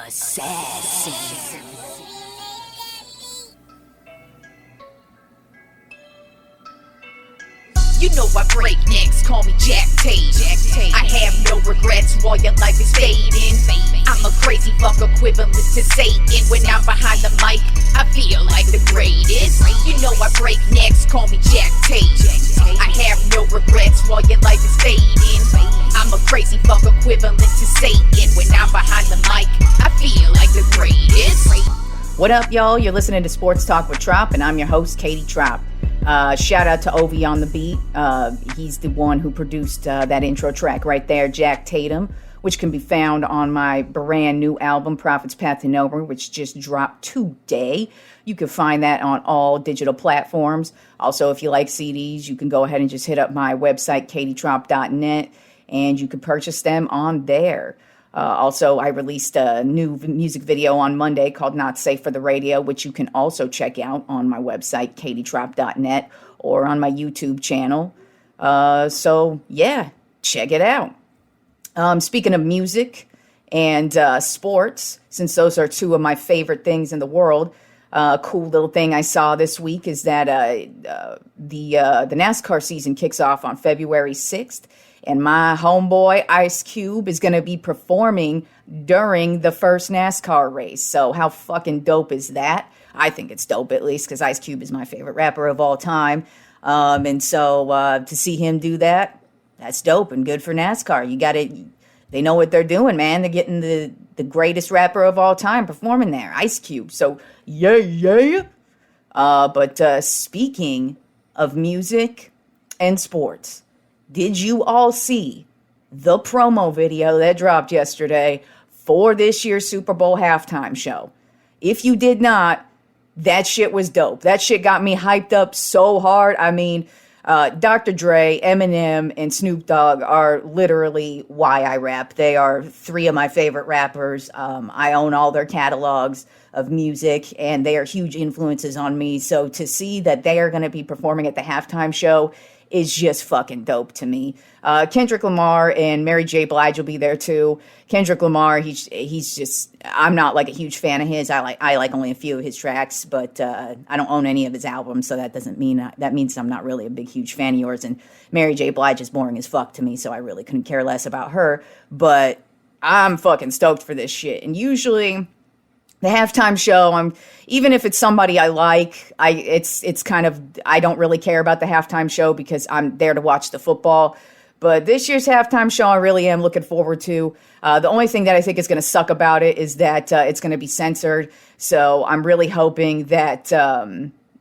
assassin. You know I break necks, call me Jack Tate. I have no regrets while your life is fading. I'm a crazy fuck equivalent to Satan. When I'm behind the mic, I feel like the greatest. You know I break necks, call me Jack Tate. I have no regrets while your life is fading. I'm a crazy fuck equivalent to Satan. When I'm behind the mic, I feel like the greatest. What up, y'all? You're listening to Sports Talk with Tropp, and I'm your host, Katie Tropp. Shout out to Ovi on the beat. He's the one who produced that intro track right there, Jack Tatum, which can be found on my brand new album, Prophet's Path to Nowhere, which just dropped today. You can find that on all digital platforms. Also, if you like CDs, you can go ahead and just hit up my website, katietrop.net, and you can purchase them on there. Also, I released a new music video on Monday called Not Safe for the Radio, which you can also check out on my website, katietrop.net, or on my YouTube channel. So, yeah, check it out. Speaking of music and sports, since those are two of my favorite things in the world, a cool little thing I saw this week is that the NASCAR season kicks off on February 6th. And my homeboy, Ice Cube, is going to be performing during the first NASCAR race. So how fucking dope is that? I think it's dope, at least, because Ice Cube is my favorite rapper of all time. And so to see him do that, that's dope and good for NASCAR. You got it. They know what they're doing, man. They're getting the greatest rapper of all time performing there, Ice Cube. So, yeah. But speaking of music and sports, did you all see the promo video that dropped yesterday for this year's Super Bowl halftime show? If you did not, that shit was dope. That shit got me hyped up so hard. I mean, Dr. Dre, Eminem, and Snoop Dogg are literally why I rap. They are three of my favorite rappers. I own all their catalogs of music, and they are huge influences on me. So to see that they are going to be performing at the halftime show is just fucking dope to me. Kendrick Lamar and Mary J. Blige will be there too. Kendrick Lamar, he's just, I'm not like a huge fan of his. I like only a few of his tracks, but I don't own any of his albums, so that doesn't mean, that means I'm not really a big, huge fan of yours. And Mary J. Blige is boring as fuck to me, so I really couldn't care less about her. But I'm fucking stoked for this shit. And usually the halftime show, even if it's somebody I like, it's kind of, I don't really care about the halftime show because I'm there to watch the football. But this year's halftime show, I really am looking forward to. The only thing that I think is going to suck about it is that it's going to be censored. So I'm really hoping that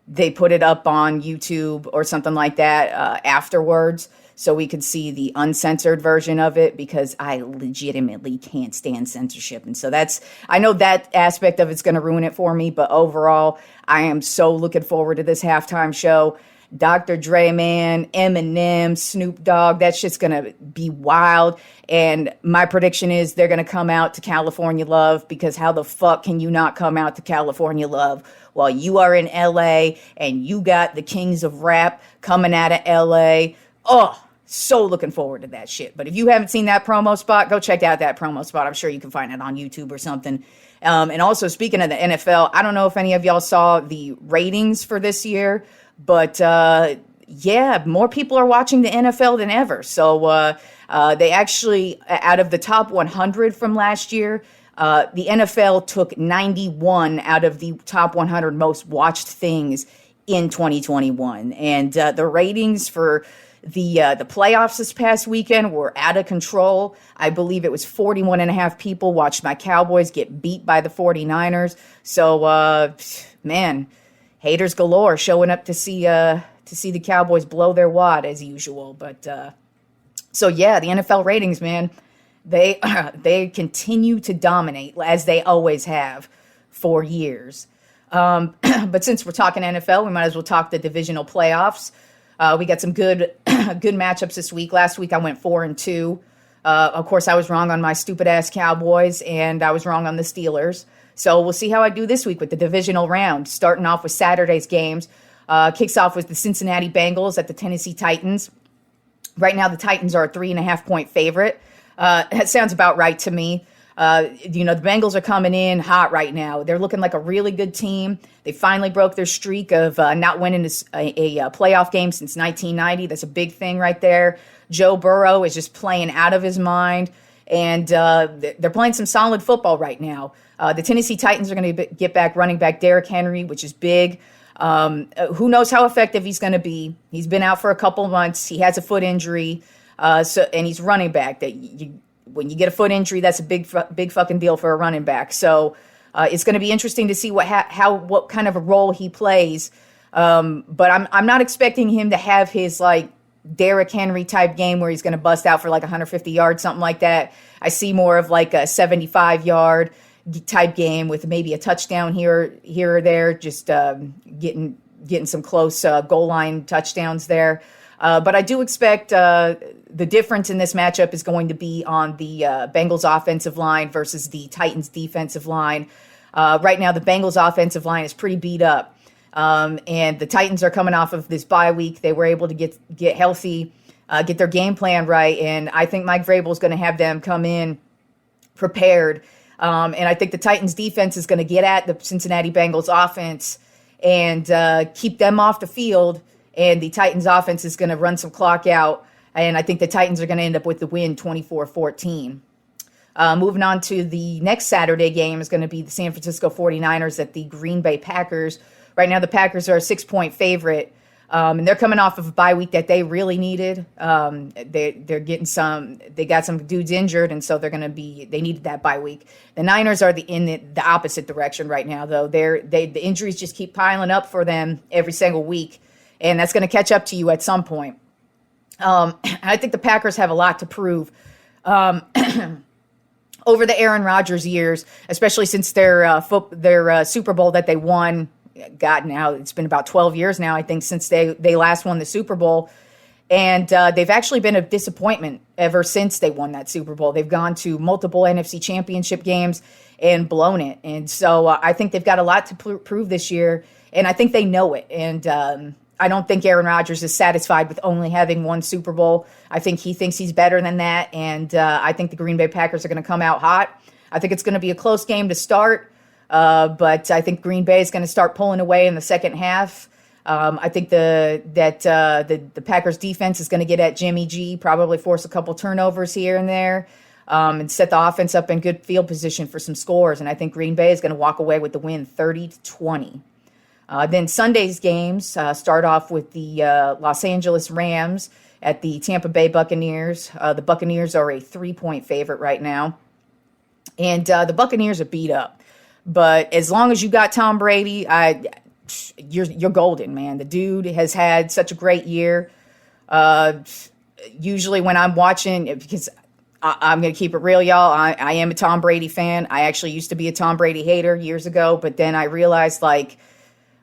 they put it up on YouTube or something like that afterwards, so we could see the uncensored version of it, because I legitimately can't stand censorship. And so I know that aspect of it's going to ruin it for me, but overall, I am so looking forward to this halftime show. Dr. Dre, man, Eminem, Snoop Dogg, that shit's going to be wild. And my prediction is they're going to come out to California Love, because how the fuck can you not come out to California Love while you are in LA and you got the kings of rap coming out of LA? Oh, so looking forward to that shit. But if you haven't seen that promo spot, go check out that promo spot. I'm sure you can find it on YouTube or something. And also, speaking of the NFL, I don't know if any of y'all saw the ratings for this year, but yeah, more people are watching the NFL than ever. So they actually, out of the top 100 from last year, the NFL took 91 out of the top 100 most watched things in 2021. And the ratings for the playoffs this past weekend were out of control. I believe it was 41 and a half people watched my Cowboys get beat by the 49ers. So, man, haters galore showing up to see the Cowboys blow their wad as usual. But so yeah, the NFL ratings, man, they continue to dominate as they always have for years. But since we're talking NFL, we might as well talk the divisional playoffs. We got some good matchups this week. Last week I went 4-2. Of course, I was wrong on my stupid ass Cowboys, and I was wrong on the Steelers. So we'll see how I do this week with the divisional round. Starting off with Saturday's games, kicks off with the Cincinnati Bengals at the Tennessee Titans. Right now, the Titans are a 3.5-point favorite. That sounds about right to me. The Bengals are coming in hot right now. They're looking like a really good team. They finally broke their streak of not winning a playoff game since 1990. That's a big thing right there. Joe Burrow is just playing out of his mind, and they're playing some solid football right now. The Tennessee Titans are going to get back running back Derrick Henry, which is big. Who knows how effective he's going to be? He's been out for a couple months. He has a foot injury, and he's running back. When you get a foot injury, that's a big fucking deal for a running back. So it's going to be interesting to see what kind of a role he plays. But I'm not expecting him to have his like Derrick Henry type game where he's going to bust out for like 150 yards, something like that. I see more of like a 75-yard type game with maybe a touchdown here or there, just getting some close goal line touchdowns there. But I do expect the difference in this matchup is going to be on the Bengals offensive line versus the Titans defensive line. Right now, the Bengals offensive line is pretty beat up. And the Titans are coming off of this bye week. They were able to get healthy, get their game plan right. And I think Mike Vrabel is going to have them come in prepared. And I think the Titans defense is going to get at the Cincinnati Bengals offense and keep them off the field. And the Titans offense is going to run some clock out. And I think the Titans are going to end up with the win 24-14. Moving on to the next Saturday game is going to be the San Francisco 49ers at the Green Bay Packers. Right now, the Packers are a 6-point favorite. And they're coming off of a bye week that they really needed. They got some dudes injured, and so they needed that bye week. The Niners are in the opposite direction right now, though. The injuries just keep piling up for them every single week, and that's going to catch up to you at some point. I think the Packers have a lot to prove. Over the Aaron Rodgers years, especially since their Super Bowl that they won. God, now it's been about 12 years now, I think, since they last won the Super Bowl. And they've actually been a disappointment ever since they won that Super Bowl. They've gone to multiple NFC championship games and blown it. And so I think they've got a lot to prove this year, and I think they know it. And I don't think Aaron Rodgers is satisfied with only having one Super Bowl. I think he thinks he's better than that, and I think the Green Bay Packers are going to come out hot. I think it's going to be a close game to start. But I think Green Bay is going to start pulling away in the second half. I think the Packers defense is going to get at Jimmy G, probably force a couple turnovers here and there, and set the offense up in good field position for some scores. And I think Green Bay is going to walk away with the win 30-20. Then Sunday's games start off with the Los Angeles Rams at the Tampa Bay Buccaneers. The Buccaneers are a 3-point favorite right now. And the Buccaneers are beat up. But as long as you got Tom Brady, you're golden, man. The dude has had such a great year. Usually when I'm watching, because I'm going to keep it real, y'all, I am a Tom Brady fan. I actually used to be a Tom Brady hater years ago, but then I realized, like,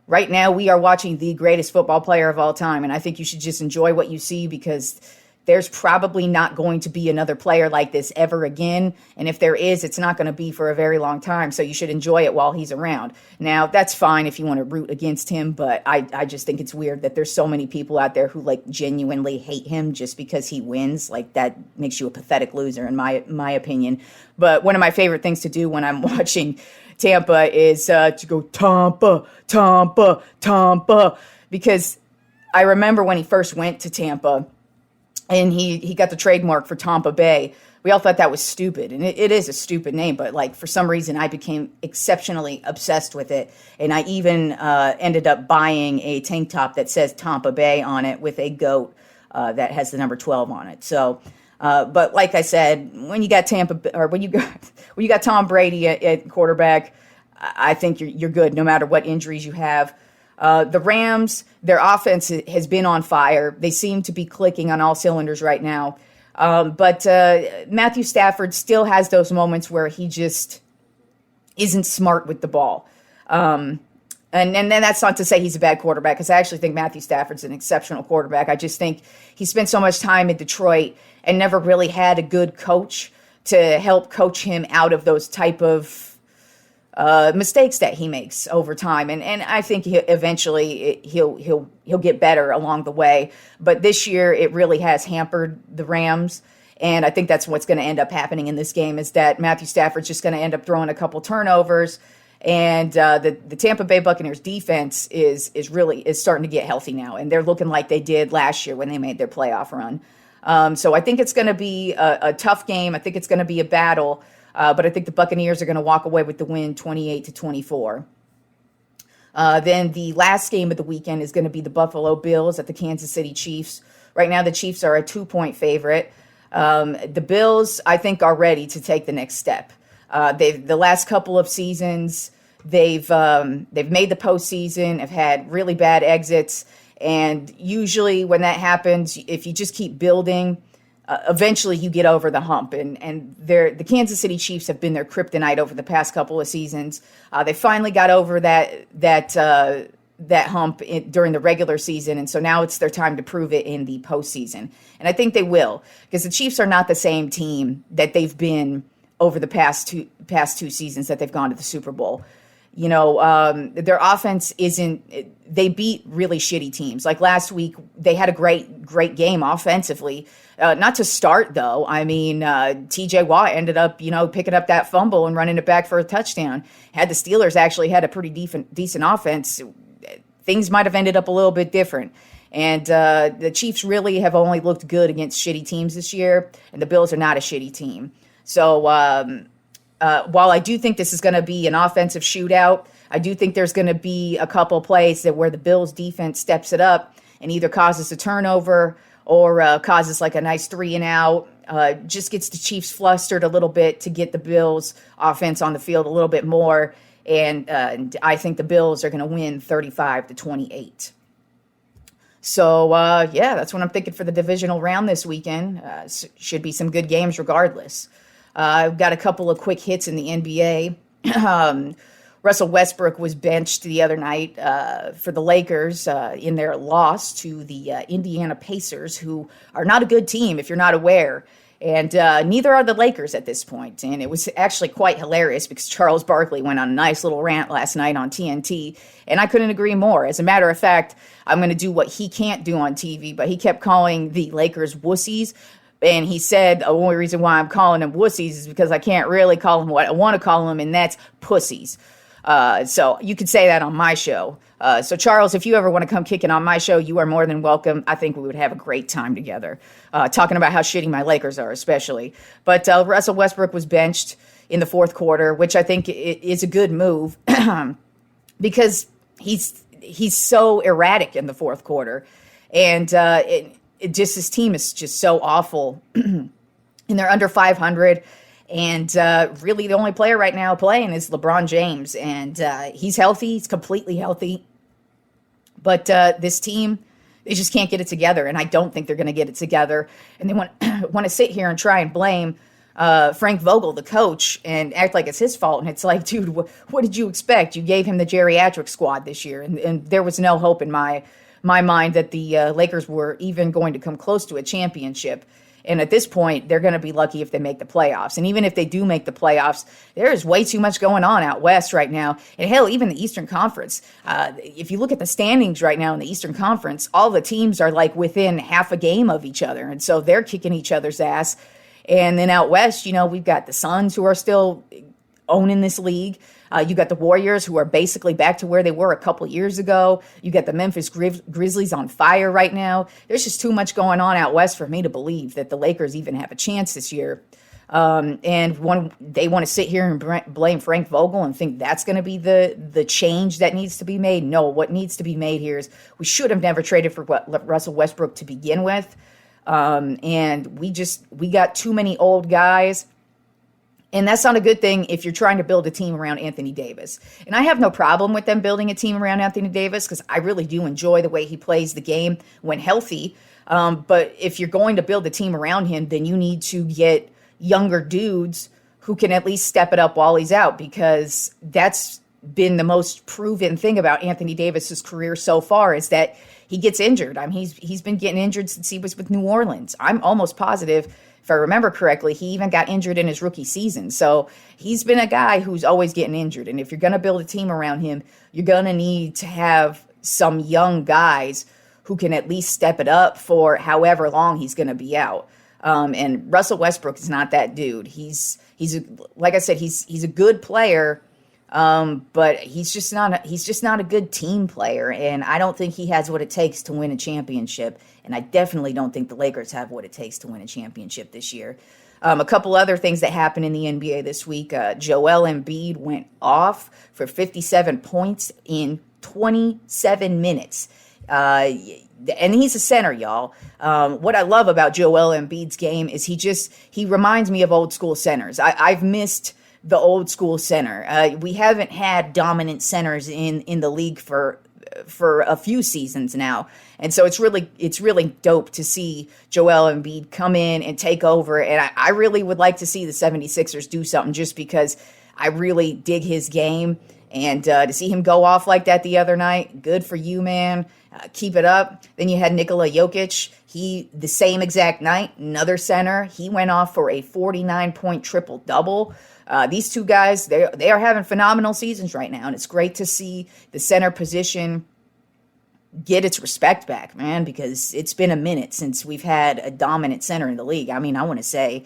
right now we are watching the greatest football player of all time, and I think you should just enjoy what you see because there's probably not going to be another player like this ever again. And if there is, it's not going to be for a very long time. So you should enjoy it while he's around. Now, that's fine if you want to root against him. But I just think it's weird that there's so many people out there who like genuinely hate him just because he wins. Like that makes you a pathetic loser in my opinion. But one of my favorite things to do when I'm watching Tampa is to go Tampa, Tampa, Tampa. Because I remember when he first went to Tampa, and he got the trademark for Tampa Bay. We all thought that was stupid, and it is a stupid name, but like for some reason I became exceptionally obsessed with it, and I even ended up buying a tank top that says Tampa Bay on it with a goat that has the number 12 on it. So, but like I said, when you got when you got Tom Brady at quarterback, I think you're good no matter what injuries you have. The Rams, their offense has been on fire. They seem to be clicking on all cylinders right now. But Matthew Stafford still has those moments where he just isn't smart with the ball. And then that's not to say he's a bad quarterback, because I actually think Matthew Stafford's an exceptional quarterback. I just think he spent so much time in Detroit and never really had a good coach to help coach him out of those type of mistakes that he makes over time, and I think eventually he'll get better along the way. But this year, it really has hampered the Rams, And I think that's what's going to end up happening in this game, is that Matthew Stafford's just going to end up throwing a couple turnovers. And the Tampa Bay Buccaneers defense is starting to get healthy now. And they're looking like they did last year when they made their playoff run. So I think it's going to be a tough game. I think it's going to be a battle. But I think the Buccaneers are going to walk away with the win 28-24. Then the last game of the weekend is going to be the Buffalo Bills at the Kansas City Chiefs. Right now, the Chiefs are a 2-point favorite. The Bills, I think, are ready to take the next step. The last couple of seasons, they've made the postseason, have had really bad exits, and usually when that happens, if you just keep building, eventually you get over the hump. And the Kansas City Chiefs have been their kryptonite over the past couple of seasons. They finally got over that hump during the regular season, and so now it's their time to prove it in the postseason. And I think they will, because the Chiefs are not the same team that they've been over the past two seasons that they've gone to the Super Bowl. You know, their offense they beat really shitty teams. Like last week, they had a great game offensively. Not to start, though. I mean, TJ Watt ended up, picking up that fumble and running it back for a touchdown. Had the Steelers actually had a pretty decent offense, things might have ended up a little bit different. And the Chiefs really have only looked good against shitty teams this year, and the Bills are not a shitty team. So while I do think this is going to be an offensive shootout, I do think there's going to be a couple plays where the Bills defense steps it up and either causes a turnover or causes like a nice 3-and-out, just gets the Chiefs flustered a little bit to get the Bills offense on the field a little bit more. And I think the Bills are going to win 35-28. So, that's what I'm thinking for the divisional round this weekend. Should be some good games regardless. I've got a couple of quick hits in the NBA. Russell Westbrook was benched the other night for the Lakers in their loss to the Indiana Pacers, who are not a good team if you're not aware. And neither are the Lakers at this point. And it was actually quite hilarious because Charles Barkley went on a nice little rant last night on TNT. And I couldn't agree more. As a matter of fact, I'm going to do what he can't do on TV, but he kept calling the Lakers wussies. And he said the only reason why I'm calling them wussies is because I can't really call them what I want to call them, and that's pussies. So you could say that on my show. So Charles, if you ever want to come kicking on my show, you are more than welcome. I think we would have a great time together, talking about how shitty my Lakers are, especially. But Russell Westbrook was benched in the fourth quarter, which I think is a good move because he's so erratic in the fourth quarter, and his team is just so awful, and they're under 500. And really the only player right now playing is LeBron James. And he's healthy. He's completely healthy. But this team, they just can't get it together. And I don't think they're going to get it together. And they want to sit here and try and blame Frank Vogel, the coach, and act like it's his fault. And it's like, dude, what did you expect? You gave him the geriatric squad this year. And there was no hope in my mind that the Lakers were even going to come close to a championship. And at this point, they're going to be lucky if they make the playoffs. And even if they do make the playoffs, there is way too much going on out west right now. And hell, even the Eastern Conference. If you look at the standings right now in the Eastern Conference, all the teams are like within half a game of each other. And so they're kicking each other's ass. And then out west, we've got the Suns who are still owning this league. You got the Warriors, who are basically back to where they were a couple years ago. You got the Memphis Grizzlies on fire right now. There's just too much going on out west for me to believe that the Lakers even have a chance this year. And they want to sit here and blame Frank Vogel and think that's going to be the change that needs to be made. No, what needs to be made here is we should have never traded for Russell Westbrook to begin with. And we got too many old guys. And that's not a good thing if you're trying to build a team around Anthony Davis. And I have no problem with them building a team around Anthony Davis because I really do enjoy the way he plays the game when healthy. But if you're going to build a team around him, then you need to get younger dudes who can at least step it up while he's out, because that's been the most proven thing about Anthony Davis's career so far is that he gets injured. I mean, he's been getting injured since he was with New Orleans. I'm almost positive, if I remember correctly, he even got injured in his rookie season. So he's been a guy who's always getting injured. And if you're going to build a team around him, you're going to need to have some young guys who can at least step it up for however long he's going to be out. And Russell Westbrook is not that dude. Like I said, he's a good player, but he's just not a good team player. And I don't think he has what it takes to win a championship. And I definitely don't think the Lakers have what it takes to win a championship this year. A couple other things that happened in the NBA this week. Joelle Embiid went off for 57 points in 27 minutes. And he's a center, y'all. What I love about Joelle Embiid's game is he reminds me of old school centers. I've missed the old school center. We haven't had dominant centers in the league for a few seasons now. And so it's really dope to see Joelle Embiid come in and take over. And I really would like to see the 76ers do something, just because I really dig his game. And to see him go off like that the other night, good for you, man. Keep it up. Then you had Nicola Yokic. The same exact night, another center. He went off for a 49-point triple-double. These two guys, they are having phenomenal seasons right now. And it's great to see the center position get its respect back, man, because it's been a minute since we've had a dominant center in the league. I mean, I want to say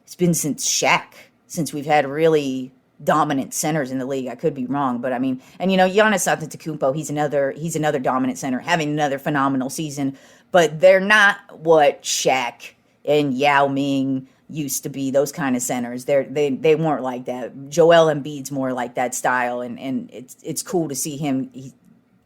it's been since Shaq, since we've had really dominant centers in the league. I could be wrong, but I mean, and Giannis Antetokounmpo, he's another dominant center, having another phenomenal season, but they're not what Shaq and Yao Ming used to be, those kind of centers. They weren't like that. Joel Embiid's more like that style, and it's cool to see him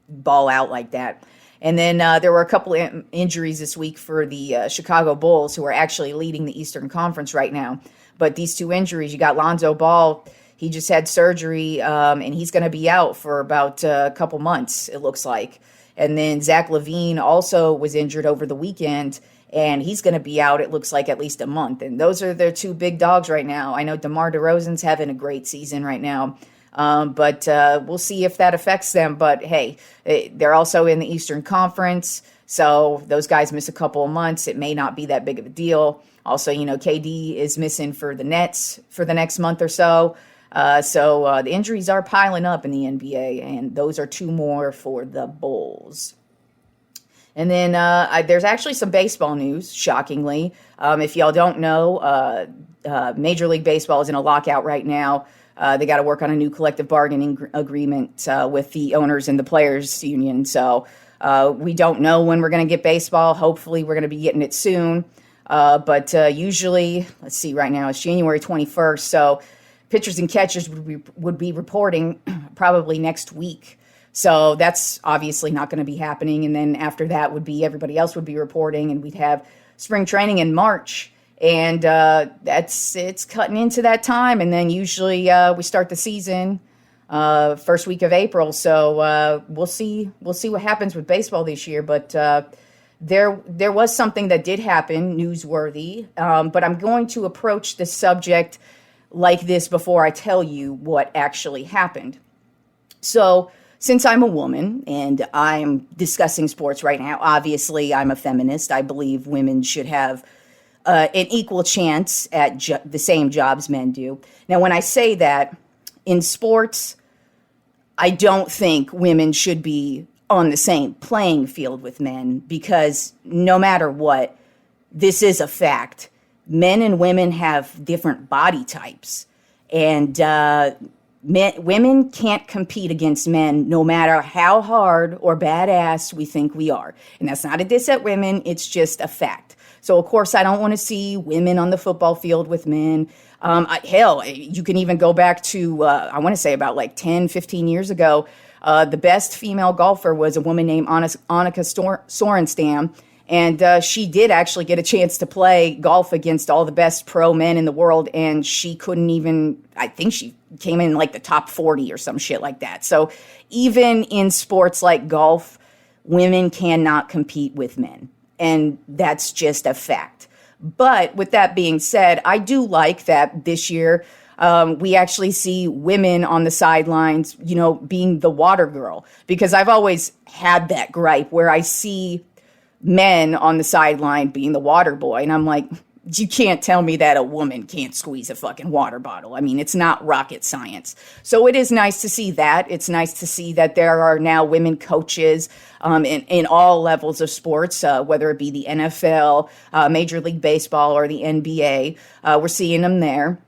ball out like that. And then there were a couple of injuries this week for the Chicago Bulls, who are actually leading the Eastern Conference right now. But these two injuries, you got Lonzo Ball. He just had surgery, and he's going to be out for about a couple months, it looks like. And then Zach LaVine also was injured over the weekend, and he's going to be out, it looks like, at least a month. And those are their two big dogs right now. I know DeMar DeRozan's having a great season right now, but we'll see if that affects them. But, hey, they're also in the Eastern Conference, so those guys miss a couple of months. It may not be that big of a deal. Also, KD is missing for the Nets for the next month or so. So the injuries are piling up in the NBA, and those are two more for the Bulls. And then there's actually some baseball news, shockingly. If y'all don't know, Major League Baseball is in a lockout right now. They got to work on a new collective bargaining agreement with the owners and the players union. So we don't know when we're going to get baseball. Hopefully we're going to be getting it soon. But usually, let's see, right now it's January 21st. So pitchers and catchers would be reporting probably next week. So that's obviously not going to be happening. And then after that everybody else would be reporting, and we'd have spring training in March. And it's cutting into that time. And then usually we start the season first week of April. So we'll see what happens with baseball this year. But there was something that did happen, newsworthy. But I'm going to approach the subject like this before I tell you what actually happened. So, since I'm a woman and I'm discussing sports right now, obviously I'm a feminist. I believe women should have an equal chance at the same jobs men do. Now, when I say that, in sports, I don't think women should be on the same playing field with men, because no matter what, this is a fact. Men and women have different body types, and women can't compete against men no matter how hard or badass we think we are. And that's not a diss at women, it's just a fact. So, of course, I don't want to see women on the football field with men. Hell, you can even go back to, I want to say about like 10, 15 years ago, the best female golfer was a woman named Annika Sorenstam. And she did actually get a chance to play golf against all the best pro men in the world. And she couldn't even, I think she came in like the top 40 or some shit like that. So even in sports like golf, women cannot compete with men. And that's just a fact. But with that being said, I do like that this year we actually see women on the sidelines, being the water girl. Because I've always had that gripe where I see men on the sideline being the water boy. And I'm like, you can't tell me that a woman can't squeeze a fucking water bottle. I mean, it's not rocket science. So it is nice to see that. It's nice to see that there are now women coaches in all levels of sports, whether it be the NFL, Major League Baseball, or the NBA. We're seeing them there.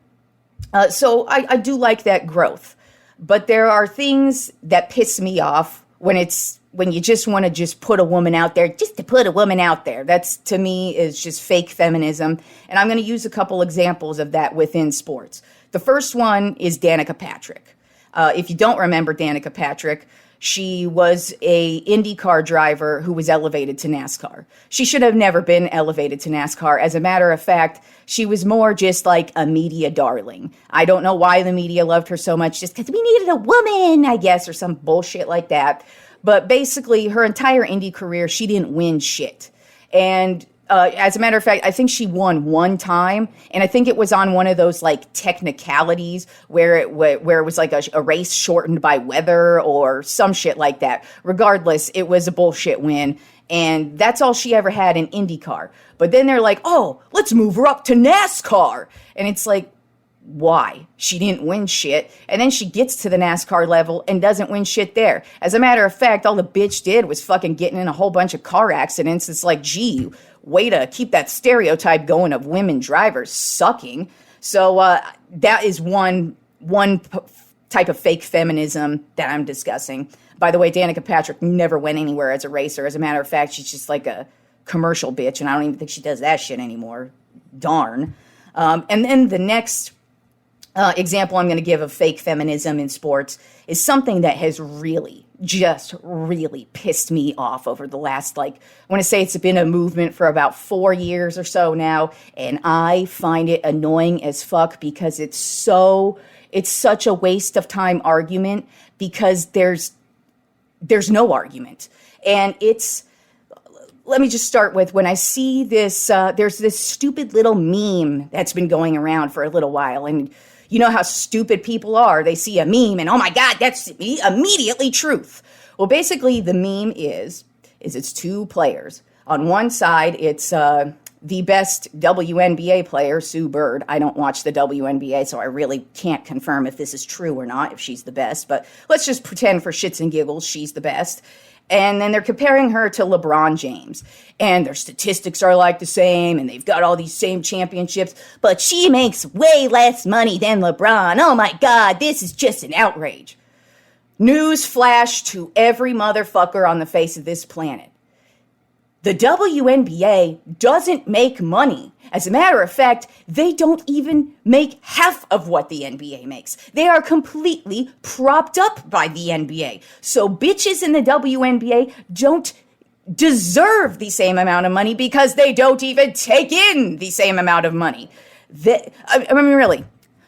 So I do like that growth. But there are things that piss me off when you just want to just put a woman out there, just to put a woman out there. That's, to me, is just fake feminism. And I'm going to use a couple examples of that within sports. The first one is Danica Patrick. If you don't remember Danica Patrick, she was a IndyCar driver who was elevated to NASCAR. She should have never been elevated to NASCAR. As a matter of fact, she was more just like a media darling. I don't know why the media loved her so much, just because we needed a woman, I guess, or some bullshit like that. But basically, her entire Indy career, she didn't win shit. And as a matter of fact, I think she won one time, and I think it was on one of those like technicalities where it was like a race shortened by weather or some shit like that. Regardless, it was a bullshit win, and that's all she ever had in IndyCar. But then they're like, oh, let's move her up to NASCAR. And it's like, why? She didn't win shit. And then she gets to the NASCAR level and doesn't win shit there. As a matter of fact, all the bitch did was fucking getting in a whole bunch of car accidents. It's like, gee, way to keep that stereotype going of women drivers sucking. So that is one type of fake feminism that I'm discussing. By the way, Danica Patrick never went anywhere as a racer. As a matter of fact, she's just like a commercial bitch, and I don't even think she does that shit anymore. Darn. And then the next example I'm going to give of fake feminism in sports is something that has really pissed me off over the last, I want to say it's been a movement for about 4 years or so now, and I find it annoying as fuck because it's such a waste of time argument because there's no argument. And let me just start with when I see this, there's this stupid little meme that's been going around for a little while, and you know how stupid people are. They see a meme and, oh my God, that's immediately truth. Well, basically the meme is it's two players. On one side, it's the best WNBA player, Sue Bird. I don't watch the WNBA, so I really can't confirm if this is true or not, if she's the best. But let's just pretend for shits and giggles she's the best. And then they're comparing her to LeBron James. And their statistics are like the same, and they've got all these same championships, but she makes way less money than LeBron. Oh my God, this is just an outrage. News flash to every motherfucker on the face of this planet. The WNBA doesn't make money. As a matter of fact, they don't even make half of what the NBA makes. They are completely propped up by the NBA. So bitches in the WNBA don't deserve the same amount of money because they don't even take in the same amount of money. I mean, really,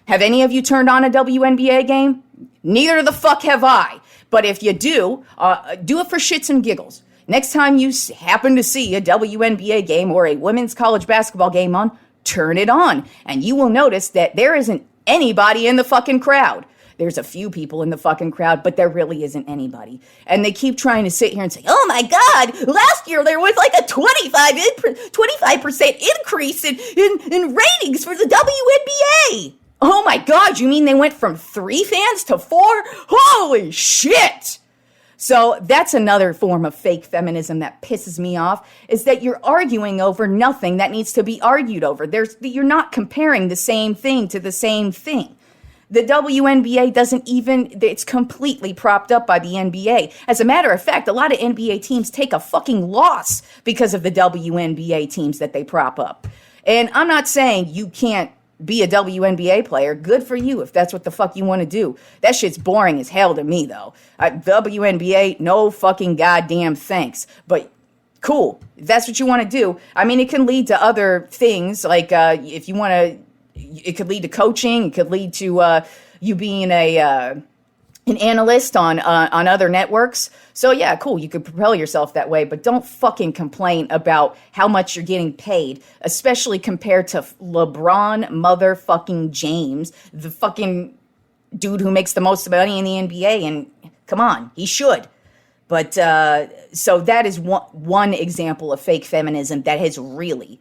have any of you turned on a WNBA game? Neither the fuck have I. But if you do it for shits and giggles. Next time you happen to see a WNBA game or a women's college basketball game on, turn it on. And you will notice that there isn't anybody in the fucking crowd. There's a few people in the fucking crowd, but there really isn't anybody. And they keep trying to sit here and say, oh my God, last year there was like a 25% increase in ratings for the WNBA. Oh my God, you mean they went from 3 fans to 4? Holy shit! So that's another form of fake feminism that pisses me off, is that you're arguing over nothing that needs to be argued over. You're not comparing the same thing to the same thing. The WNBA it's completely propped up by the NBA. As a matter of fact, a lot of NBA teams take a fucking loss because of the WNBA teams that they prop up. And I'm not saying you can't be a WNBA player. Good for you if that's what the fuck you want to do. That shit's boring as hell to me, though. WNBA, no fucking goddamn thanks. But cool, if that's what you want to do. I mean, it can lead to other things, like if you want to, it could lead to coaching. It could lead to you being an analyst on other networks. So yeah, cool, you could propel yourself that way, but don't fucking complain about how much you're getting paid, especially compared to LeBron motherfucking James, the fucking dude who makes the most money in the NBA, and come on, he should. But so that is one example of fake feminism that has really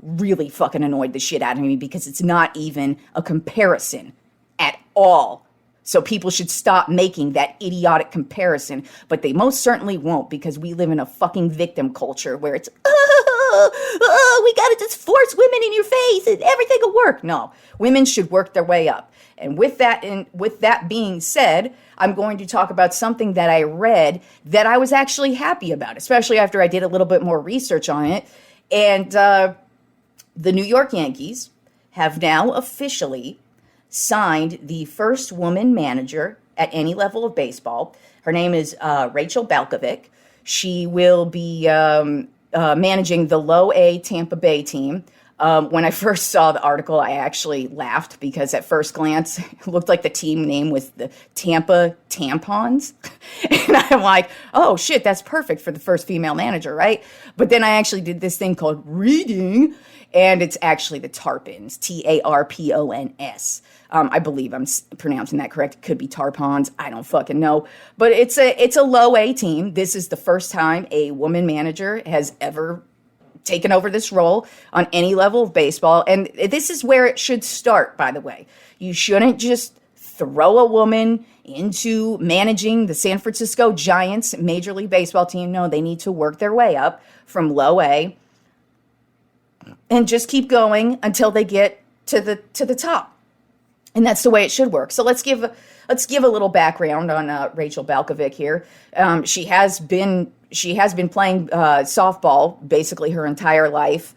really fucking annoyed the shit out of me because it's not even a comparison at all. So people should stop making that idiotic comparison, but they most certainly won't because we live in a fucking victim culture where it's, we gotta just force women in your face and everything will work. No, women should work their way up. And with that being said, I'm going to talk about something that I read that I was actually happy about, especially after I did a little bit more research on it. And the New York Yankees have now officially signed the first woman manager at any level of baseball. Her name is Rachel Balkovec. She will be managing the low A Tampa Bay team. When I first saw the article, I actually laughed because at first glance, it looked like the team name was the Tampa Tampons. And I'm like, oh shit, that's perfect for the first female manager, right? But then I actually did this thing called reading, and it's actually the Tarpons, Tarpons. I believe I'm pronouncing that correct. It could be Tarpons. I don't fucking know. But it's a low A team. This is the first time a woman manager has ever taken over this role on any level of baseball. And this is where it should start, by the way. You shouldn't just throw a woman into managing the San Francisco Giants Major League Baseball team. No, they need to work their way up from low A and just keep going until they get to the top. And that's the way it should work. So let's give a little background on Rachel Balkovec here. She has been playing softball basically her entire life.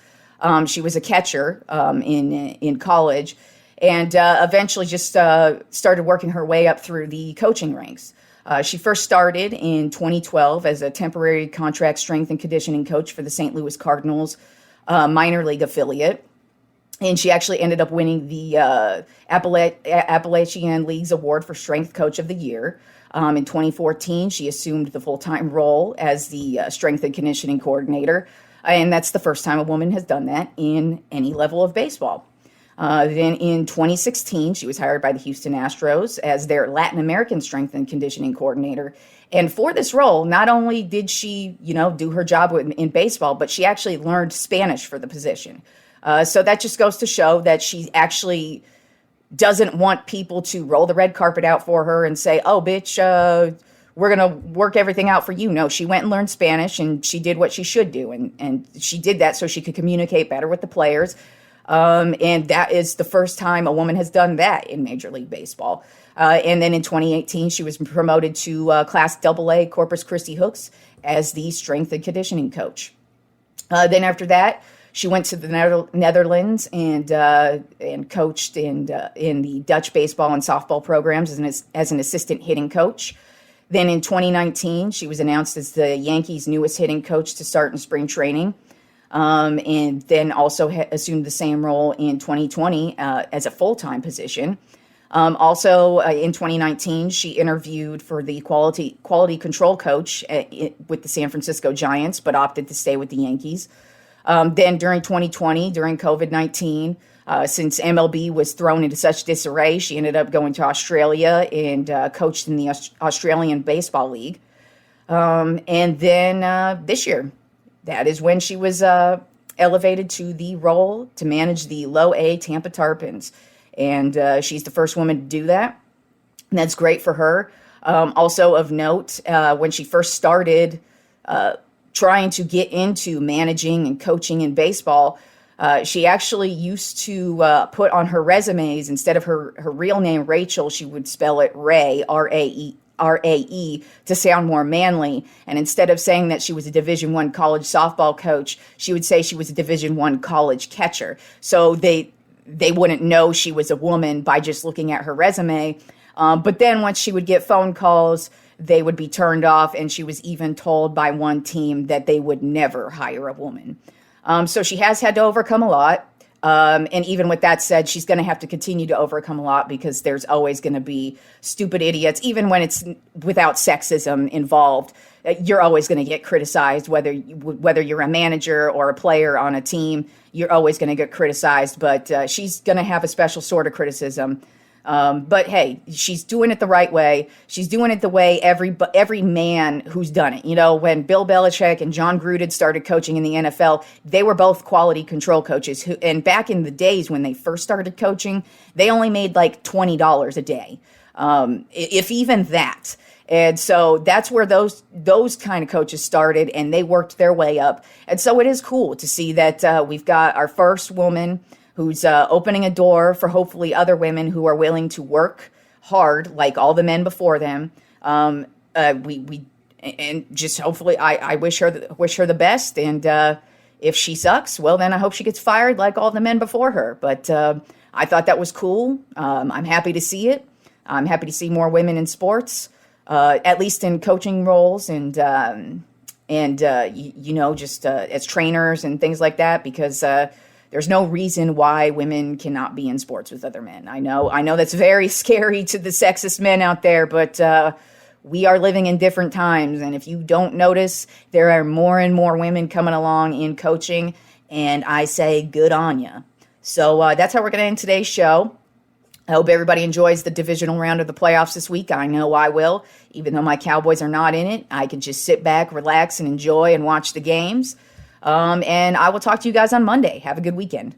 She was a catcher in college, and eventually just started working her way up through the coaching ranks. She first started in 2012 as a temporary contract strength and conditioning coach for the St. Louis Cardinals minor league affiliate. And she actually ended up winning the Appalachian League's award for Strength Coach of the Year. In 2014, she assumed the full-time role as the strength and conditioning coordinator. And that's the first time a woman has done that in any level of baseball. Then in 2016, she was hired by the Houston Astros as their Latin American strength and conditioning coordinator. And for this role, not only did she, do her job in baseball, but she actually learned Spanish for the position. So that just goes to show that she actually doesn't want people to roll the red carpet out for her and say, oh, bitch, we're going to work everything out for you. No, she went and learned Spanish, and she did what she should do. And she did that so she could communicate better with the players. And that is the first time a woman has done that in Major League Baseball. And then in 2018, she was promoted to Class AA Corpus Christi Hooks as the strength and conditioning coach. Then after that, she went to the Netherlands and coached in the Dutch baseball and softball programs as an assistant hitting coach. Then in 2019, she was announced as the Yankees' newest hitting coach to start in spring training, and then also assumed the same role in 2020 as a full-time position. Also, in 2019, she interviewed for the quality control coach with the San Francisco Giants, but opted to stay with the Yankees. Then during 2020, during COVID-19, since MLB was thrown into such disarray, she ended up going to Australia and coached in the Australian Baseball League. And then this year, that is when she was elevated to the role to manage the low A Tampa Tarpons. And she's the first woman to do that. And that's great for her. Also of note, when she first started trying to get into managing and coaching in baseball, she actually used to put on her resumes, instead of her real name, Rachel, she would spell it Ray, R-A-E, to sound more manly. And instead of saying that she was a Division I college softball coach, she would say she was a Division I college catcher. So they wouldn't know she was a woman by just looking at her resume. But then once she would get phone calls, they would be turned off, and she was even told by one team that they would never hire a woman. So she has had to overcome a lot. And even with that said, she's going to have to continue to overcome a lot because there's always going to be stupid idiots, even when it's without sexism involved. You're always going to get criticized, whether you're a manager or a player on a team. You're always going to get criticized, but she's going to have a special sort of criticism But hey, she's doing it the right way. She's doing it the way every man who's done it. When Bill Belichick and John Gruden started coaching in the NFL, they were both quality control coaches. And back in the days when they first started coaching, they only made like $20 a day, if even that. And so that's where those kind of coaches started, and they worked their way up. And so it is cool to see that we've got our first woman who's opening a door for hopefully other women who are willing to work hard like all the men before them. And just hopefully I wish her the best. And if she sucks, well, then I hope she gets fired like all the men before her. But I thought that was cool. I'm happy to see it. I'm happy to see more women in sports, at least in coaching roles and just as trainers and things like that, because there's no reason why women cannot be in sports with other men. I know that's very scary to the sexist men out there, but we are living in different times. And if you don't notice, there are more and more women coming along in coaching, and I say good on ya. So that's how we're going to end today's show. I hope everybody enjoys the divisional round of the playoffs this week. I know I will. Even though my Cowboys are not in it, I can just sit back, relax, and enjoy and watch the games. And I will talk to you guys on Monday. Have a good weekend.